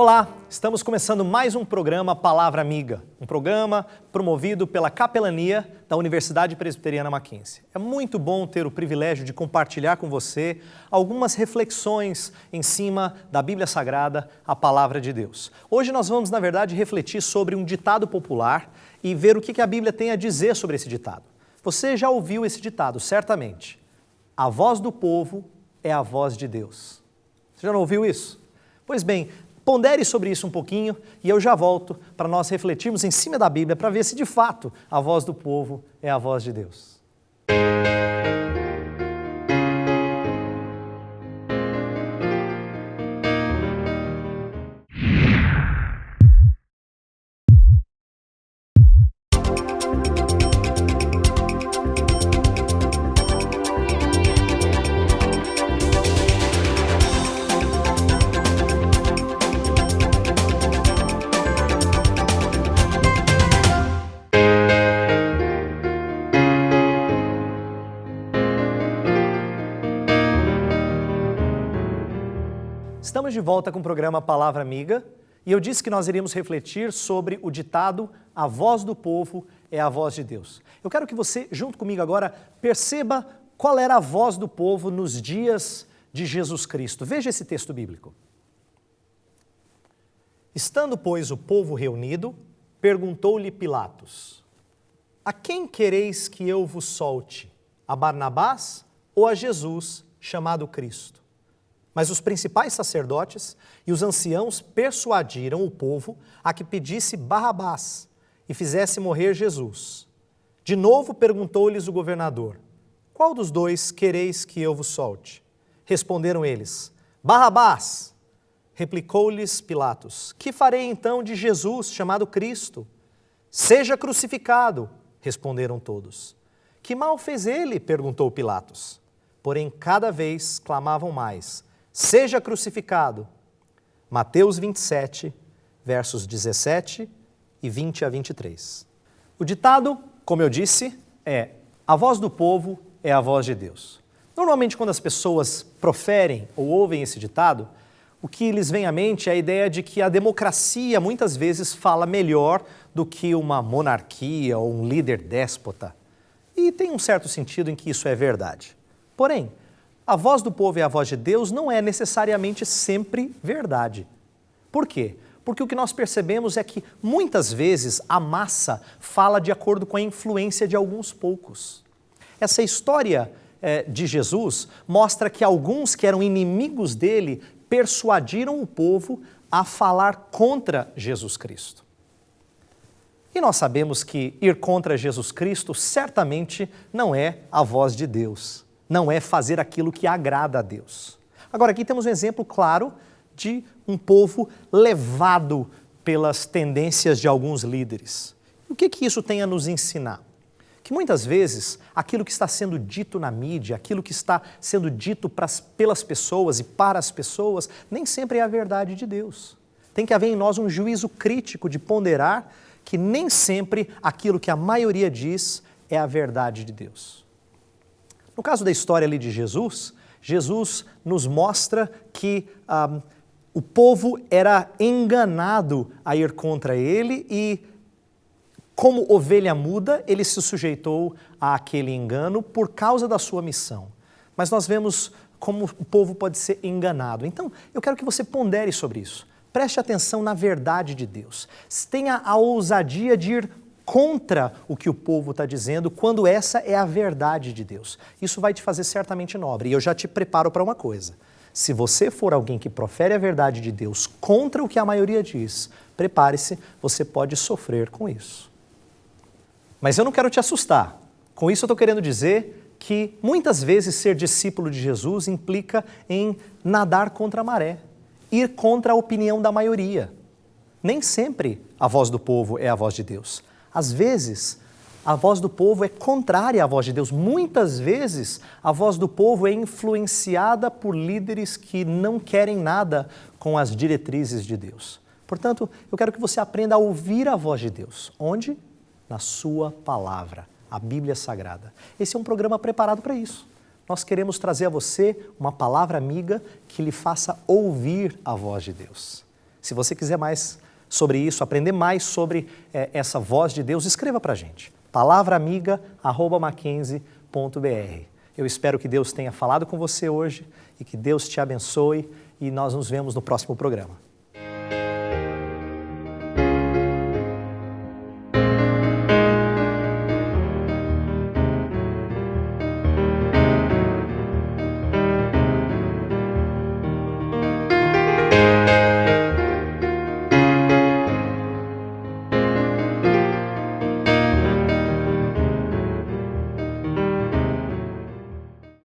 Olá, estamos começando mais um programa Palavra Amiga, um programa promovido pela Capelania da Universidade Presbiteriana Mackenzie. É muito bom ter o privilégio de compartilhar com você algumas reflexões em cima da Bíblia Sagrada, a Palavra de Deus. Hoje nós vamos, na verdade, refletir sobre um ditado popular e ver o que a Bíblia tem a dizer sobre esse ditado. Você já ouviu esse ditado, certamente. A voz do povo é a voz de Deus. Você já não ouviu isso? Pois bem, pondere sobre isso um pouquinho e eu já volto para nós refletirmos em cima da Bíblia para ver se de fato a voz do povo é a voz de Deus. Estamos de volta com o programa Palavra Amiga e eu disse que nós iríamos refletir sobre o ditado a voz do povo é a voz de Deus. Eu quero que você, junto comigo agora, perceba qual era a voz do povo nos dias de Jesus Cristo. Veja esse texto bíblico. Estando, pois, o povo reunido, perguntou-lhe Pilatos: a quem quereis que eu vos solte? A Barnabás ou a Jesus, chamado Cristo? Mas os principais sacerdotes e os anciãos persuadiram o povo a que pedisse Barrabás e fizesse morrer Jesus. De novo perguntou-lhes o governador: qual dos dois quereis que eu vos solte? Responderam eles: Barrabás. Replicou-lhes Pilatos: que farei então de Jesus, chamado Cristo? Seja crucificado, responderam todos. Que mal fez ele? Perguntou Pilatos. Porém, cada vez clamavam mais: seja crucificado. Mateus 27, versos 17 e 20 a 23. O ditado, como eu disse, é: a voz do povo é a voz de Deus. Normalmente, quando as pessoas proferem ou ouvem esse ditado, o que lhes vem à mente é a ideia de que a democracia muitas vezes fala melhor do que uma monarquia ou um líder déspota. E tem um certo sentido em que isso é verdade. Porém, a voz do povo e a voz de Deus não é necessariamente sempre verdade. Por quê? Porque o que nós percebemos é que muitas vezes a massa fala de acordo com a influência de alguns poucos. Essa história de Jesus mostra que alguns que eram inimigos dele persuadiram o povo a falar contra Jesus Cristo. E nós sabemos que ir contra Jesus Cristo certamente não é a voz de Deus. Não é fazer aquilo que agrada a Deus. Agora, aqui temos um exemplo claro de um povo levado pelas tendências de alguns líderes. O que isso tem a nos ensinar? Que muitas vezes aquilo que está sendo dito na mídia, aquilo que está sendo dito pelas pessoas e para as pessoas, nem sempre é a verdade de Deus. Tem que haver em nós um juízo crítico de ponderar que nem sempre aquilo que a maioria diz é a verdade de Deus. No caso da história ali de Jesus, Jesus nos mostra que o povo era enganado a ir contra ele e, como ovelha muda, ele se sujeitou àquele engano por causa da sua missão. Mas nós vemos como o povo pode ser enganado. Então, eu quero que você pondere sobre isso. Preste atenção na verdade de Deus. Tenha a ousadia de ir contra o que o povo está dizendo, quando essa é a verdade de Deus. Isso vai te fazer certamente nobre. E eu já te preparo para uma coisa. Se você for alguém que profere a verdade de Deus contra o que a maioria diz, prepare-se, você pode sofrer com isso. Mas eu não quero te assustar. Com isso eu estou querendo dizer que muitas vezes ser discípulo de Jesus implica em nadar contra a maré, ir contra a opinião da maioria. Nem sempre a voz do povo é a voz de Deus. Às vezes, a voz do povo é contrária à voz de Deus. Muitas vezes, a voz do povo é influenciada por líderes que não querem nada com as diretrizes de Deus. Portanto, eu quero que você aprenda a ouvir a voz de Deus. Onde? Na sua palavra, a Bíblia Sagrada. Esse é um programa preparado para isso. Nós queremos trazer a você uma palavra amiga que lhe faça ouvir a voz de Deus. Se você quiser mais sobre isso, aprender mais sobre essa voz de Deus, escreva para a gente. palavraamiga@mackenzie.br. Eu espero que Deus tenha falado com você hoje e que Deus te abençoe e nós nos vemos no próximo programa.